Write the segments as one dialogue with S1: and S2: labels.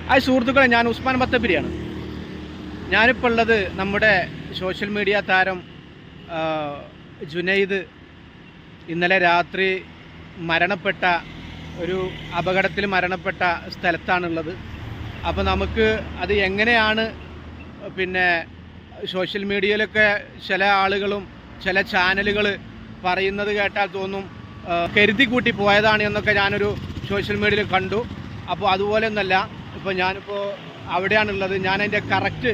S1: Hi സുഹൃത്തുക്കളെ, ഞാൻ ഉസ്മാൻ ബത്തപ്പിരിയാണ്. ഞാനിപ്പോൾ ഉള്ളത് നമ്മുടെ സോഷ്യൽ മീഡിയ താരം ജുനൈദ് ഇന്നലെ രാത്രി മരണപ്പെട്ട ഒരു അപകടത്തിൽ മരണപ്പെട്ട സ്ഥലത്താണുള്ളത്. അപ്പോൾ നമുക്ക് അത് എങ്ങനെയാണ് പിന്നെ സോഷ്യൽ മീഡിയയിലൊക്കെ ചില ആളുകളും ചില ചാനലുകൾ പറയുന്നത് കേട്ടാൽ തോന്നും കരുതി കൂട്ടി പോയതാണ് എന്നൊക്കെ ഞാനൊരു സോഷ്യൽ മീഡിയയിൽ കണ്ടു. അപ്പോൾ അതുപോലെ ഒന്നല്ല. ഇപ്പോൾ ഞാനിപ്പോൾ അവിടെയാണുള്ളത്. ഞാൻ കറക്റ്റ്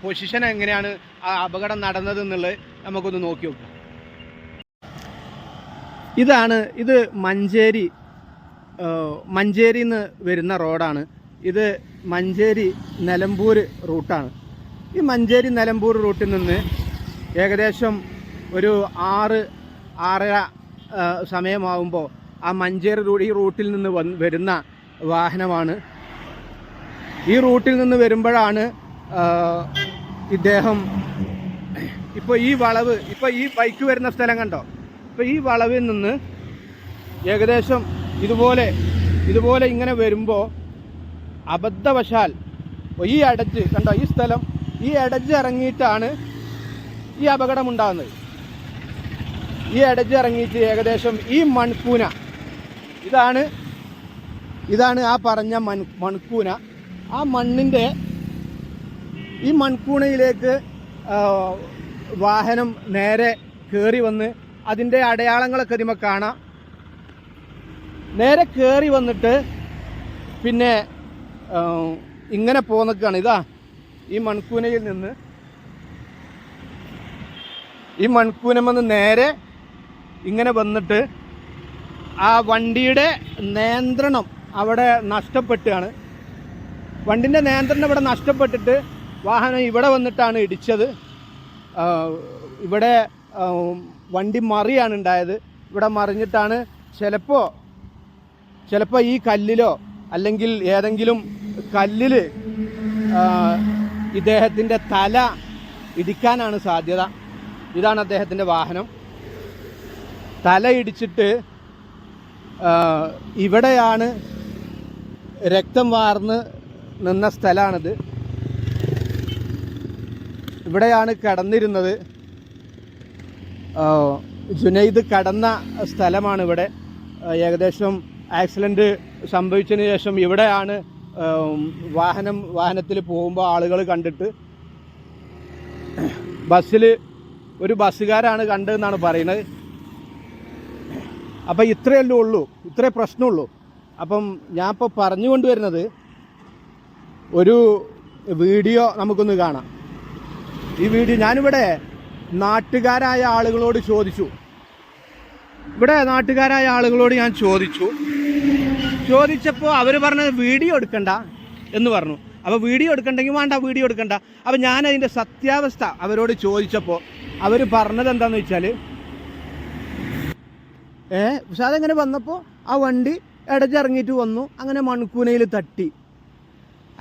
S1: പൊസിഷൻ എങ്ങനെയാണ് ആ അപകടം നടന്നത് എന്നുള്ളത് നമുക്കൊന്ന് നോക്കി നോക്കാം. ഇത് മഞ്ചേരിയിൽ നിന്ന് വരുന്ന റോഡാണ്. ഇത് മഞ്ചേരി നിലമ്പൂർ റൂട്ടാണ്. ഈ മഞ്ചേരി നിലമ്പൂർ റൂട്ടിൽ നിന്ന് ഏകദേശം ഒരു 6-6:30 സമയമാകുമ്പോൾ ആ മഞ്ചേരി ഈ റൂട്ടിൽ നിന്ന് വരുന്ന വാഹനമാണ്. ഈ റൂട്ടിൽ നിന്ന് വരുമ്പോഴാണ് ഇദ്ദേഹം ഇപ്പോൾ ഈ ബൈക്ക് വരുന്ന സ്ഥലം കണ്ടോ. ഇപ്പോൾ ഈ വളവിൽ നിന്ന് ഏകദേശം ഇതുപോലെ ഇങ്ങനെ വരുമ്പോൾ അബദ്ധവശാൽ ഈ അടച്ച് കണ്ടോ, ഈ സ്ഥലം ഈ അടച്ച് ഇറങ്ങിയിട്ടാണ് ഈ അപകടം ഉണ്ടാകുന്നത്. ഈ അടച്ച് ഇറങ്ങിയിട്ട് ഏകദേശം ഈ മൺകൂന ഇതാണ് ആ പറഞ്ഞ മൺകൂന. ആ മണ്ണിൻ്റെ ഈ മൺകൂണയിലേക്ക് വാഹനം നേരെ കയറി വന്ന് അതിൻ്റെ അടയാളങ്ങളൊക്കെ ഇതിമ കാണാം. നേരെ കയറി വന്നിട്ട് പിന്നെ ഇങ്ങനെ പോന്നൊക്കെയാണ്. ഈ മൺകൂനയിൽ നിന്ന് ഈ മൺകൂനമെന്ന് നേരെ ഇങ്ങനെ വന്നിട്ട് ആ വണ്ടിയുടെ നിയന്ത്രണം അവിടെ നഷ്ടപ്പെട്ടാണ്. വണ്ടിൻ്റെ നിയന്ത്രണം ഇവിടെ നഷ്ടപ്പെട്ടിട്ട് വാഹനം ഇവിടെ വന്നിട്ടാണ് ഇടിച്ചത്. ഇവിടെ വണ്ടി മറിയാണ് ഉണ്ടായത്. ഇവിടെ മറിഞ്ഞിട്ടാണ് ചിലപ്പോൾ ഈ കല്ലിലോ അല്ലെങ്കിൽ ഏതെങ്കിലും കല്ലിൽ ഇദ്ദേഹത്തിൻ്റെ തല ഇടിക്കാനാണ് സാധ്യത. ഇതാണ് അദ്ദേഹത്തിൻ്റെ വാഹനം. തല ഇടിച്ചിട്ട് ഇവിടെയാണ് രക്തം വാർന്ന് നിന്ന സ്ഥലമാണിത്. ഇവിടെയാണ് കിടന്നിരുന്നത്. ജുനൈദ് കടന്ന സ്ഥലമാണ് ഇവിടെ. ഏകദേശം ആക്സിഡൻറ്റ് സംഭവിച്ചതിന് ശേഷം ഇവിടെയാണ് വാഹനത്തിൽ പോകുമ്പോൾ ആളുകൾ കണ്ടിട്ട് ഒരു ബസ്സുകാരാണ് കണ്ടതെന്നാണ് പറയുന്നത്. അപ്പം ഇത്രേ പ്രശ്നമുള്ളൂ. അപ്പം ഞാൻ ഇപ്പോൾ പറഞ്ഞുകൊണ്ടുവരുന്നത് ഒരു വീഡിയോ നമുക്കൊന്ന് കാണാം. ഈ വീഡിയോ ഞാനിവിടെ നാട്ടുകാരായ ആളുകളോട് ചോദിച്ചു. ഞാൻ ചോദിച്ചപ്പോൾ അവർ പറഞ്ഞത് വീഡിയോ എടുക്കണ്ട എന്ന് പറഞ്ഞു. അപ്പോൾ വീഡിയോ എടുക്കണ്ടെങ്കിൽ വേണ്ട, വീഡിയോ എടുക്കണ്ട. അപ്പോൾ ഞാനതിൻ്റെ സത്യാവസ്ഥ അവരോട് ചോദിച്ചപ്പോൾ അവർ പറഞ്ഞത് എന്താണെന്ന് വെച്ചാൽ പക്ഷെ അതെങ്ങനെ വന്നപ്പോൾ ആ വണ്ടി ഇടച്ചിറങ്ങിയിട്ട് വന്നു, അങ്ങനെ മൺകൂനയിൽ തട്ടി,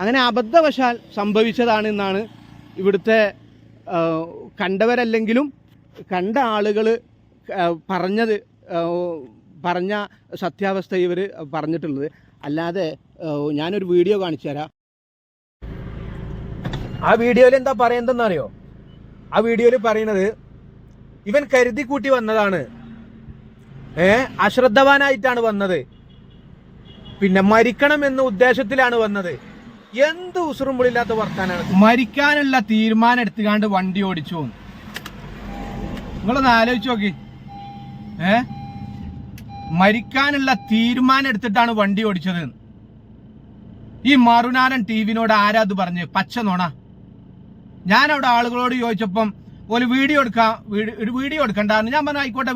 S1: അങ്ങനെ അബദ്ധവശാൽ സംഭവിച്ചതാണെന്നാണ് ഇവിടുത്തെ കണ്ടവരല്ലെങ്കിലും കണ്ട ആളുകൾ പറഞ്ഞ സത്യാവസ്ഥ ഇവർ പറഞ്ഞിട്ടുള്ളത്. അല്ലാതെ ഞാനൊരു വീഡിയോ കാണിച്ചു തരാം. ആ വീഡിയോയിൽ എന്താ പറയുന്നതെന്നറിയോ? ആ വീഡിയോയിൽ പറയുന്നത് ഇവൻ കരുതി കൂട്ടി വന്നതാണ്, അശ്രദ്ധവാനായിട്ടാണ് വന്നത്, പിന്നെ മരിക്കണം എന്ന ഉദ്ദേശത്തിലാണ് വന്നത്. എന്ത് ഉസുറുമ്പിളില്ലാത്ത വർത്താനാണ്. മരിക്കാനുള്ള തീരുമാനം എടുത്തുകാണ്ട് വണ്ടി ഓടിച്ചു. നിങ്ങളൊന്ന് ആലോചിച്ച് നോക്കി. മരിക്കാനുള്ള തീരുമാനം എടുത്തിട്ടാണ് വണ്ടി ഓടിച്ചത്. ഈ മറുനാടൻ ടിവിനോട് ആരാ അത് പറഞ്ഞ്? പച്ച നോണ. ഞാൻ അവിടെ ആളുകളോട് ചോദിച്ചപ്പം ഒരു വീഡിയോ എടുക്കണ്ട. ഞാൻ പറഞ്ഞു ആയിക്കോട്ടെ,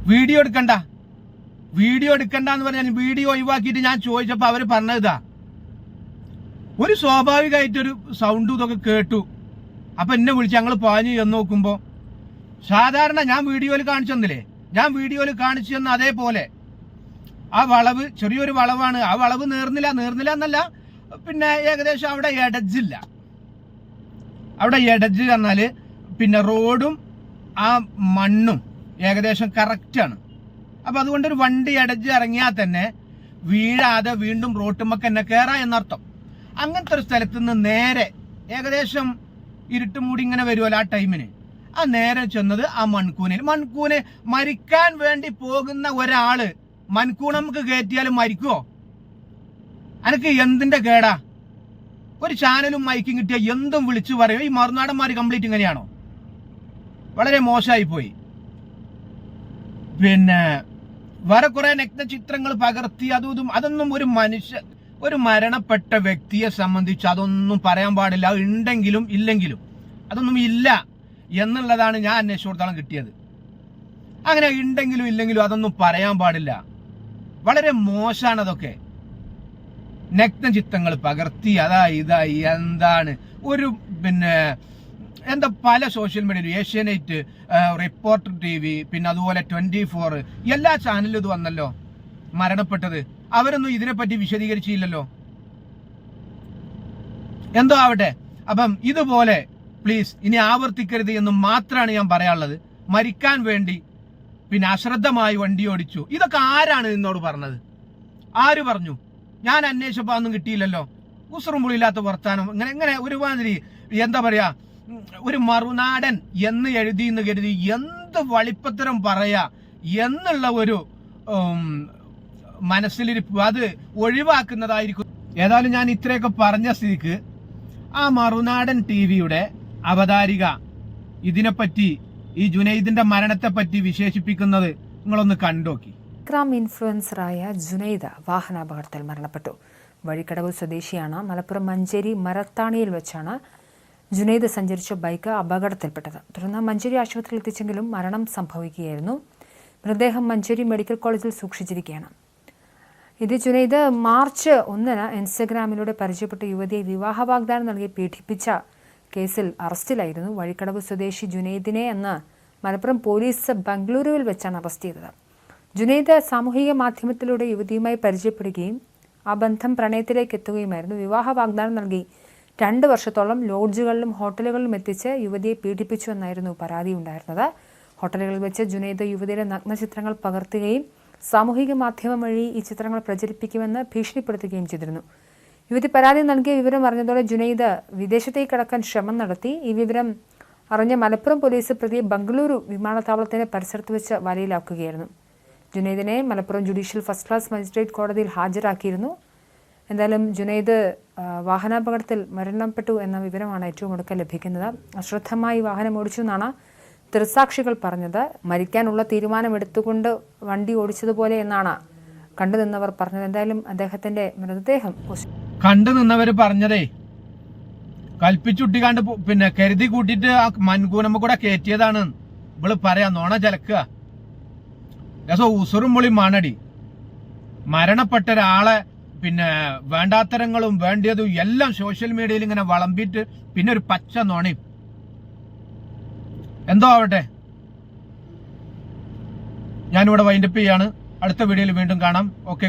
S1: വീഡിയോ എടുക്കണ്ട എന്ന് പറഞ്ഞാൽ വീഡിയോ ഒഴിവാക്കിയിട്ട് ഞാൻ ചോദിച്ചപ്പോൾ അവർ പറഞ്ഞതാ. ഒരു സ്വാഭാവികമായിട്ടൊരു സൗണ്ടും ഇതൊക്കെ കേട്ടു. അപ്പം എന്നെ വിളിച്ച് ഞങ്ങൾ പാഞ്ഞു ചെന്ന് നോക്കുമ്പോൾ സാധാരണ ഞാൻ വീഡിയോയിൽ കാണിച്ചു തന്ന അതേപോലെ ആ വളവ് ചെറിയൊരു വളവാണ്. ആ വളവ് നേർന്നില്ല എന്നല്ല, പിന്നെ ഏകദേശം അവിടെ ഇടജില്ല. അവിടെ ഇടജ് പറഞ്ഞാൽ പിന്നെ റോഡും ആ മണ്ണും ഏകദേശം കറക്റ്റാണ്. അപ്പോൾ അതുകൊണ്ടൊരു വണ്ടി ഇടജ് ഇറങ്ങിയാൽ തന്നെ വീഴാതെ വീണ്ടും റോട്ടുമ്മക്ക് തന്നെ കയറാ എന്നർത്ഥം. അങ്ങനത്തെ ഒരു സ്ഥലത്ത് നിന്ന് നേരെ ഏകദേശം ഇരുട്ട് മൂടി ഇങ്ങനെ വരുമല്ലോ ആ ടൈമിന്, ആ നേരെ ചെന്നത് ആ മൺകൂനെ മരിക്കാൻ വേണ്ടി പോകുന്ന ഒരാള് മൺകൂൺ നമുക്ക് കയറ്റിയാലും മരിക്കുവോ? അനക്ക് എന്തിന്റെ കേടാ? ഒരു ചാനലും മൈക്കും കിട്ടിയ എന്തും വിളിച്ചു പറയും. ഈ മറുനാടന്മാര് കംപ്ലീറ്റ് ഇങ്ങനെയാണോ? വളരെ മോശമായി പോയി. പിന്നെ വേറെ കുറെ നഗ്ന ചിത്രങ്ങൾ പകർത്തി അതൊന്നും ഒരു മരണപ്പെട്ട വ്യക്തിയെ സംബന്ധിച്ച് അതൊന്നും പറയാൻ പാടില്ല. അത് ഉണ്ടെങ്കിലും ഇല്ലെങ്കിലും അതൊന്നും ഇല്ല എന്നുള്ളതാണ് ഞാൻ അന്വേഷിച്ചിടത്തോളം കിട്ടിയത്. അങ്ങനെ ഉണ്ടെങ്കിലും ഇല്ലെങ്കിലും അതൊന്നും പറയാൻ പാടില്ല. വളരെ മോശമാണ് അതൊക്കെ. നഗ്ന ചിത്രങ്ങൾ പകർത്തി ഇതായി എന്താണ് ഒരു എന്താ പല സോഷ്യൽ മീഡിയയിലും ഏഷ്യാനെറ്റ്, റിപ്പോർട്ടർ TV, പിന്നെ അതുപോലെ 24 എല്ലാ ചാനലിലും ഇത് വന്നല്ലോ മരണപ്പെട്ടത്. അവരൊന്നും ഇതിനെപ്പറ്റി വിശദീകരിച്ചില്ലല്ലോ. എന്തോ ആവട്ടെ. അപ്പം ഇതുപോലെ പ്ലീസ് ഇനി ആവർത്തിക്കരുത് എന്ന് മാത്രമാണ് ഞാൻ പറയാനുള്ളത്. മരിക്കാൻ വേണ്ടി പിന്നെ അശ്രദ്ധമായി വണ്ടി ഓടിച്ചു. ഇതൊക്കെ ആരാണ് നിന്നോട് പറഞ്ഞത്? ആര് പറഞ്ഞു? ഞാൻ അന്വേഷിച്ചപ്പോ ഒന്നും കിട്ടിയില്ലല്ലോ. ഉസറുമ്പുളില്ലാത്ത വർത്താനം. ഇങ്ങനെ ഒരുമാതിരി എന്താ പറയാ, ഒരു മറുനാടൻ എന്ന് എഴുതിയെന്ന് കരുതി എന്ത് വളിപ്പത്തരം പറയാ എന്നുള്ള ഒരു മനസ്സിലിരിപ്പ് അത് ഒഴിവാക്കുന്നതായിരിക്കും. ഏതായാലും ഞാൻ ഇത്രയൊക്കെ പറഞ്ഞ സ്ഥിതിക്ക് ആ മറുനാടൻ TV-യുടെ അവതാരിക ഇതിനെപ്പറ്റി, ഈ ജുനൈദിന്റെ മരണത്തെ പറ്റി വിശേഷിപ്പിക്കുന്നത് നിങ്ങളൊന്ന് കണ്ടോക്കി.
S2: ഇൻഫ്ലുവൻസറായ ജുനൈദ് വാഹനാപകടത്തിൽ മരണപ്പെട്ടു. വഴിക്കടവ് സ്വദേശിയാണ്. മലപ്പുറം മഞ്ചേരി മരത്താണിയിൽ വെച്ചാണ് ജുനൈദ് സഞ്ചരിച്ച ബൈക്ക് അപകടത്തിൽപ്പെട്ടത്. തുടർന്ന് മഞ്ചേരി ആശുപത്രിയിൽ എത്തിച്ചെങ്കിലും മരണം സംഭവിക്കുകയായിരുന്നു. മൃതദേഹം മഞ്ചേരി മെഡിക്കൽ കോളേജിൽ സൂക്ഷിച്ചിരിക്കുകയാണ്. ഇത് ജുനൈദ് മാർച്ച് 1 ഇൻസ്റ്റഗ്രാമിലൂടെ പരിചയപ്പെട്ട യുവതിയെ വിവാഹ വാഗ്ദാനം നൽകി പീഡിപ്പിച്ച കേസിൽ അറസ്റ്റിലായിരുന്നു. വഴിക്കടവ് സ്വദേശി ജുനൈദിനെ അന്ന് മലപ്പുറം പോലീസ് ബംഗളൂരുവിൽ വെച്ചാണ് അറസ്റ്റ് ചെയ്തത്. ജുനൈദ് സാമൂഹിക മാധ്യമത്തിലൂടെ യുവതിയുമായി പരിചയപ്പെടുകയും ആ ബന്ധം പ്രണയത്തിലേക്ക് എത്തുകയുമായിരുന്നു. വിവാഹ വാഗ്ദാനം നൽകി 2 വർഷത്തോളം ലോഡ്ജുകളിലും ഹോട്ടലുകളിലും എത്തിച്ച് യുവതിയെ പീഡിപ്പിച്ചു എന്നായിരുന്നു പരാതി ഉണ്ടായിരുന്നത്. ഹോട്ടലുകളിൽ വെച്ച് ജുനൈദ് യുവതിയുടെ നഗ്നചിത്രങ്ങൾ പകർത്തുകയും സാമൂഹിക മാധ്യമം വഴി ഈ ചിത്രങ്ങൾ പ്രചരിപ്പിക്കുമെന്ന് ഭീഷണിപ്പെടുത്തുകയും ചെയ്തിരുന്നു. യുവതി പരാതി നൽകിയ വിവരം അറിഞ്ഞതോടെ ജുനൈദ് വിദേശത്തേക്ക് കടക്കാൻ ശ്രമം നടത്തി. ഈ വിവരം അറിഞ്ഞ മലപ്പുറം പോലീസ് പ്രതിയെ ബംഗളൂരു വിമാനത്താവളത്തിന്റെ പരിസരത്ത് വെച്ച് വലയിലാക്കുകയായിരുന്നു. ജുനൈദിനെ Malappuram judicial first class magistrate കോടതിയിൽ ഹാജരാക്കിയിരുന്നു. എന്തായാലും ജുനൈദ് വാഹനാപകടത്തിൽ മരണപ്പെട്ടു എന്ന വിവരമാണ് ഏറ്റവും ഒടുക്കം ലഭിക്കുന്നത്. അശ്രദ്ധമായി വാഹനം ഓടിച്ചു എന്നാണ് ദൃക്സാക്ഷികൾ പറഞ്ഞത്. മരിക്കാനുള്ള തീരുമാനമെടുത്തുകൊണ്ട് വണ്ടി ഓടിച്ചതുപോലെ എന്നാണ് കണ്ടുനിന്നവർ പറഞ്ഞത്. എന്തായാലും അദ്ദേഹത്തിന്റെ മൃതദേഹം
S1: കണ്ടുനിന്നവർ പറഞ്ഞതേ കൽപ്പിച്ചുട്ടിക്കാണ്ട് പിന്നെ കരുതി കൂട്ടിയിട്ട് ആ മൻകൂനമ്മ കൂടെ കയറ്റിയതാണ് ഇവള് പറയാ. നോണ ചലക്കുക ഉസുറും പൊളി മണടി. മരണപ്പെട്ട ഒരാളെ പിന്നെ വേണ്ടാത്തരങ്ങളും വേണ്ടിയതും എല്ലാം സോഷ്യൽ മീഡിയയിൽ ഇങ്ങനെ വളമ്പിയിട്ട് പിന്നെ ഒരു പച്ച നോണയും. എന്തോ ആവട്ടെ. ഞാനിവിടെ വൈൻഡപ്പ് ചെയ്യാണ്. അടുത്ത വീഡിയോയിൽ വീണ്ടും കാണാം. ഓക്കെ.